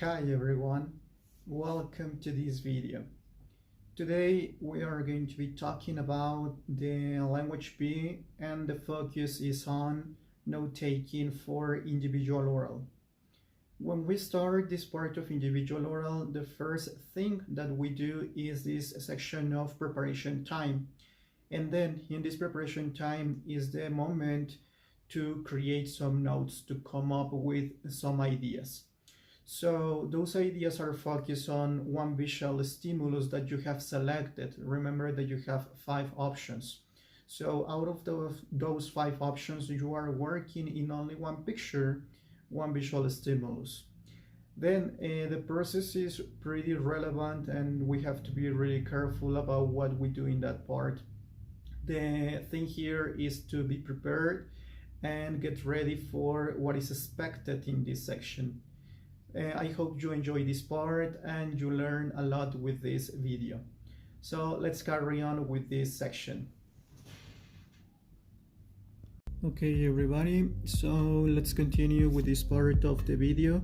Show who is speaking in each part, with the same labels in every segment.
Speaker 1: Hi everyone, welcome to this video. Today we are going to be talking about the language B, and the focus is on note-taking for individual oral. When we start this part of individual oral, the first thing that we do is this section of preparation time. And then in this preparation time is the moment to create some notes, to come up with some ideas. So those ideas are focused on one visual stimulus that you have selected. Remember that you have 5 options. So out of those 5 options, you are working in only one picture, one visual stimulus. Then the process is pretty relevant, and we have to be really careful about what we do in that part. The thing here is to be prepared and get ready for what is expected in this section. I hope you enjoy this part and you learn a lot with this video. So let's carry on with this section. Okay everybody, so let's continue with this part of the video,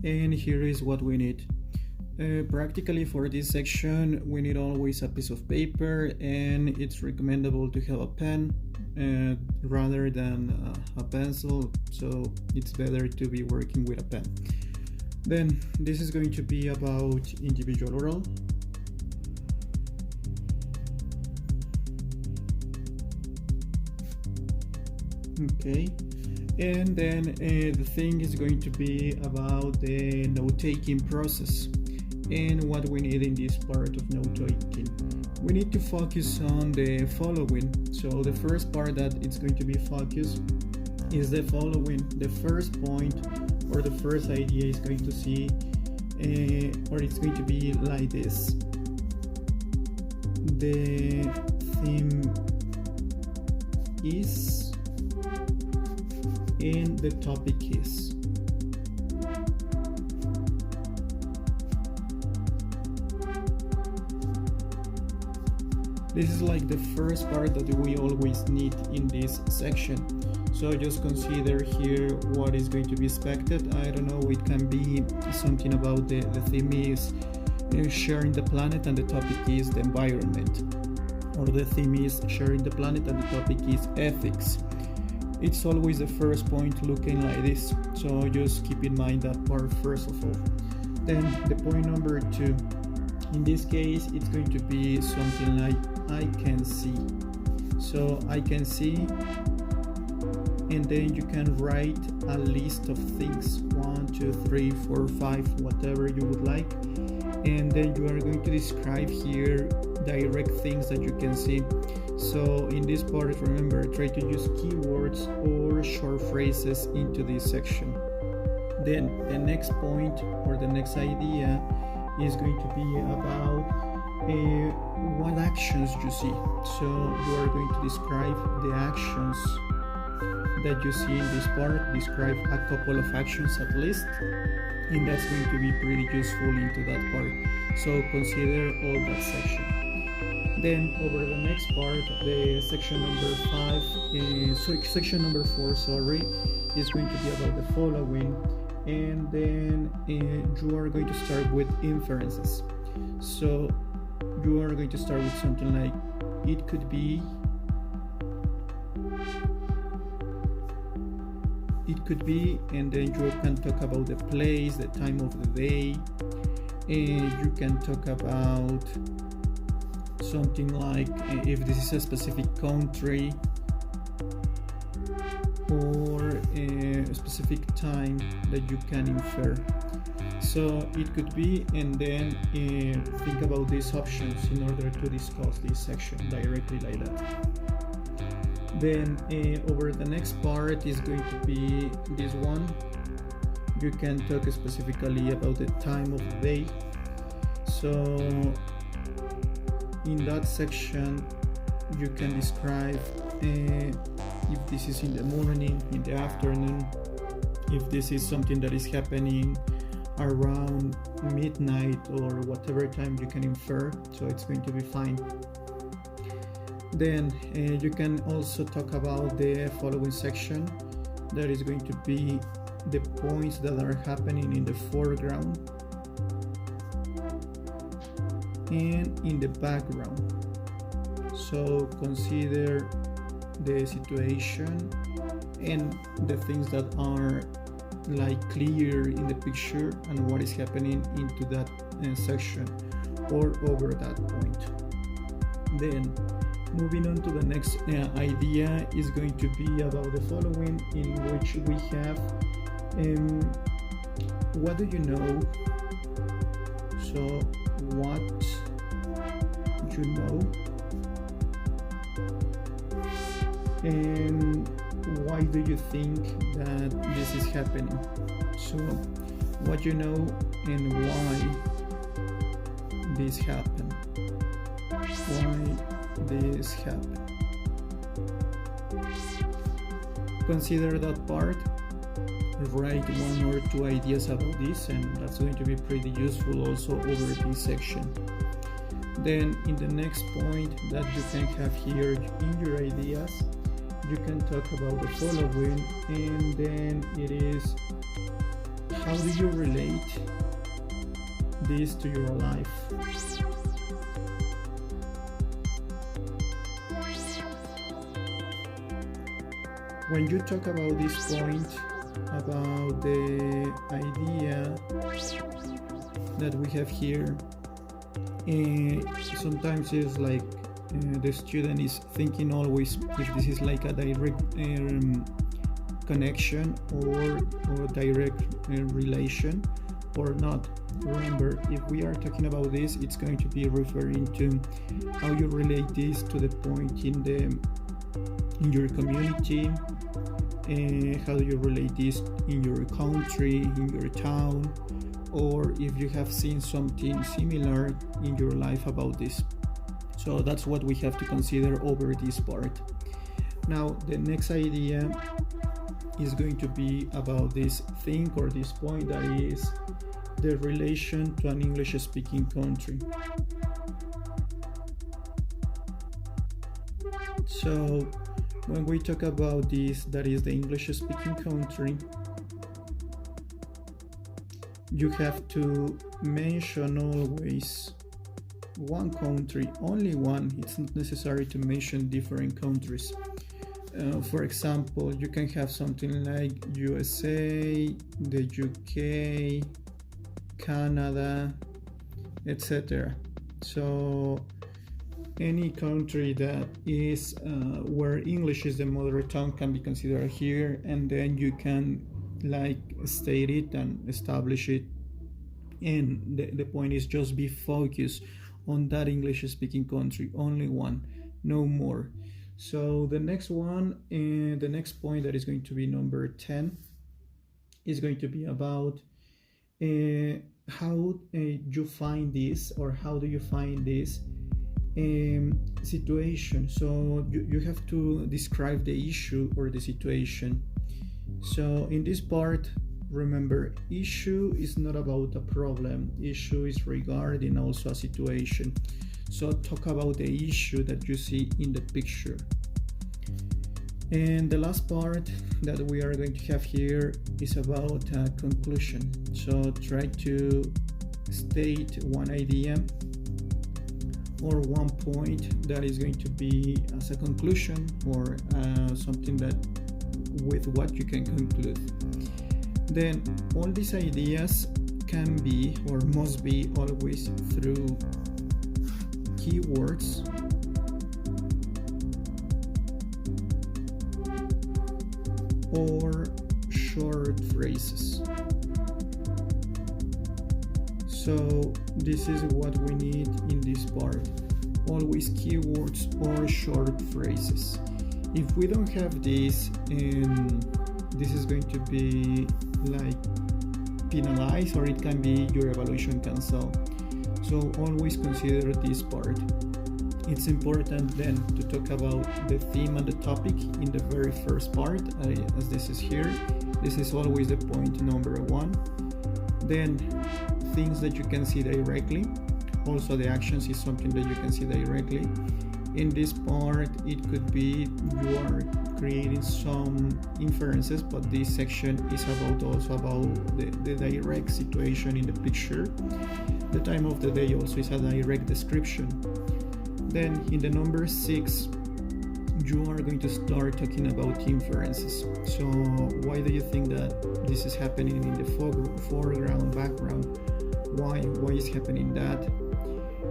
Speaker 1: and here is what we need. Practically for this section we need always a piece of paper, and it's recommendable to have a pen rather than a pencil, so it's better to be working with a pen. Then this is going to be about individual oral. Okay, and then the thing is going to be about the note-taking process and what we need in this part of note-taking. We need to focus on the following. So the first part that it's going to be focused is the following. The first point or the first idea is going to see or it's going to be like this. The theme is, and the topic is. This is like the first part that we always need in this section. So just consider here what is going to be expected. I don't know, it can be something about the theme is sharing the planet and the topic is the environment. Or the theme is sharing the planet and the topic is ethics. It's always the first point looking like this. So just keep in mind that part first of all. Then the point number 2. In this case, it's going to be something like I can see. So I can see, and then you can write a list of things, 1, 2, 3, 4, 5, whatever you would like, and then you are going to describe here direct things that you can see. So in this part, remember, try to use keywords or short phrases into this section. Then the next point or the next idea is going to be about what actions you see. So you are going to describe the actions that you see in this part, describe a couple of actions at least, and that's going to be pretty useful into that part. So consider all that section. Then over the next part, the section number 4, sorry, is going to be about the following, and then you are going to start with inferences. So you are going to start with something like it could be, and then you can talk about the place, the time of the day, and you can talk about something like if this is a specific country or a specific time that you can infer. So it could be, and then think about these options in order to discuss this section directly like that. Then over the next part is going to be this one. You can talk specifically about the time of the day. So in that section you can describe if this is in the morning, in the afternoon, if this is something that is happening around midnight or whatever time you can infer, so it's going to be fine. Then you can also talk about the following section, that is going to be the points that are happening in the foreground and in the background. So consider the situation and the things that are like clear in the picture and what is happening into that section or over that point. Then moving on to the next idea is going to be about the following, in which we have what do you know? So what you know and why do you think that this is happening? So what you know and why this happened. Why this happened. Consider that part, write 1 or 2 ideas about this, and that's going to be pretty useful also over this section. Then in the next point that you can have here in your ideas, you can talk about the following, and then it is, how do you relate this to your life? When you talk about this point, about the idea that we have here, sometimes it's like the student is thinking always if this is like a direct connection or direct relation or not. Remember, if we are talking about this, it's going to be referring to how you relate this to the point in your community, how do you relate this in your country, in your town, or if you have seen something similar in your life about this. So that's what we have to consider over this part. Now the next idea is going to be about this thing or this point, that is the relation to an English speaking country. So when we talk about this, that is the English speaking country, you have to mention always one country, only one. It's not necessary to mention different countries. For example, you can have something like USA, the UK, Canada, etc. So any country that is where English is the mother tongue can be considered here, and then you can like state it and establish it, and the point is just be focused on that English speaking country, only one, no more. So the next one, the next point, that is going to be number 10, is going to be about how you find this, or how do you find this situation. So you have to describe the issue or the situation. So in this part, remember, issue is not about a problem. Issue is regarding also a situation. So talk about the issue that you see in the picture. And the last part that we are going to have here is about a conclusion. So try to state one idea or one point that is going to be as a conclusion, or something that with what you can conclude. Then all these ideas can be or must be always through keywords or short phrases. So this is what we need in this part, always keywords or short phrases. If we don't have this, this is going to be like penalized, or it can be your evaluation cancelled. So always consider this part. It's important then to talk about the theme and the topic in the very first part, as this is here. This is always the point number 1. Then things that you can see directly. Also the actions is something that you can see directly. In this part, it could be you are creating some inferences, but this section is also about the direct situation in the picture. The time of the day also is a direct description. Then in the number 6, you are going to start talking about inferences. So why do you think that this is happening in the foreground, background? Why is happening that?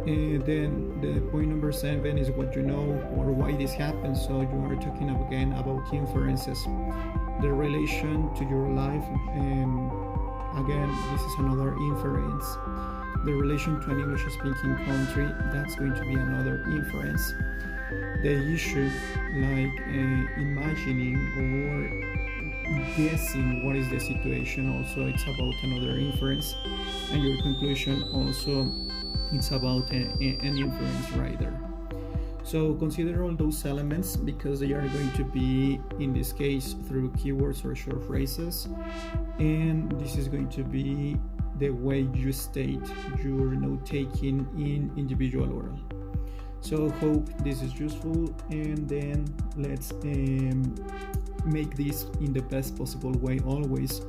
Speaker 1: And then the point number 7 is what you know or why this happens. So you are talking again about inferences, the relation to your life. Again, this is another inference. The relation to an English-speaking country, that's going to be another inference. The issue, like imagining or guessing what is the situation, also it's about another inference. And your conclusion also, it's about an inference right there. So consider all those elements because they are going to be, in this case, through keywords or short phrases, and this is going to be the way you state your note-taking in individual oral. So hope this is useful, and then let's make this in the best possible way always.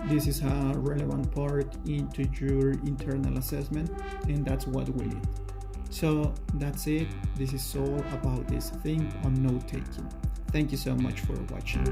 Speaker 1: This is a relevant part into your internal assessment, and that's what we need. So that's it. This is all about this thing on note-taking. Thank you so much for watching.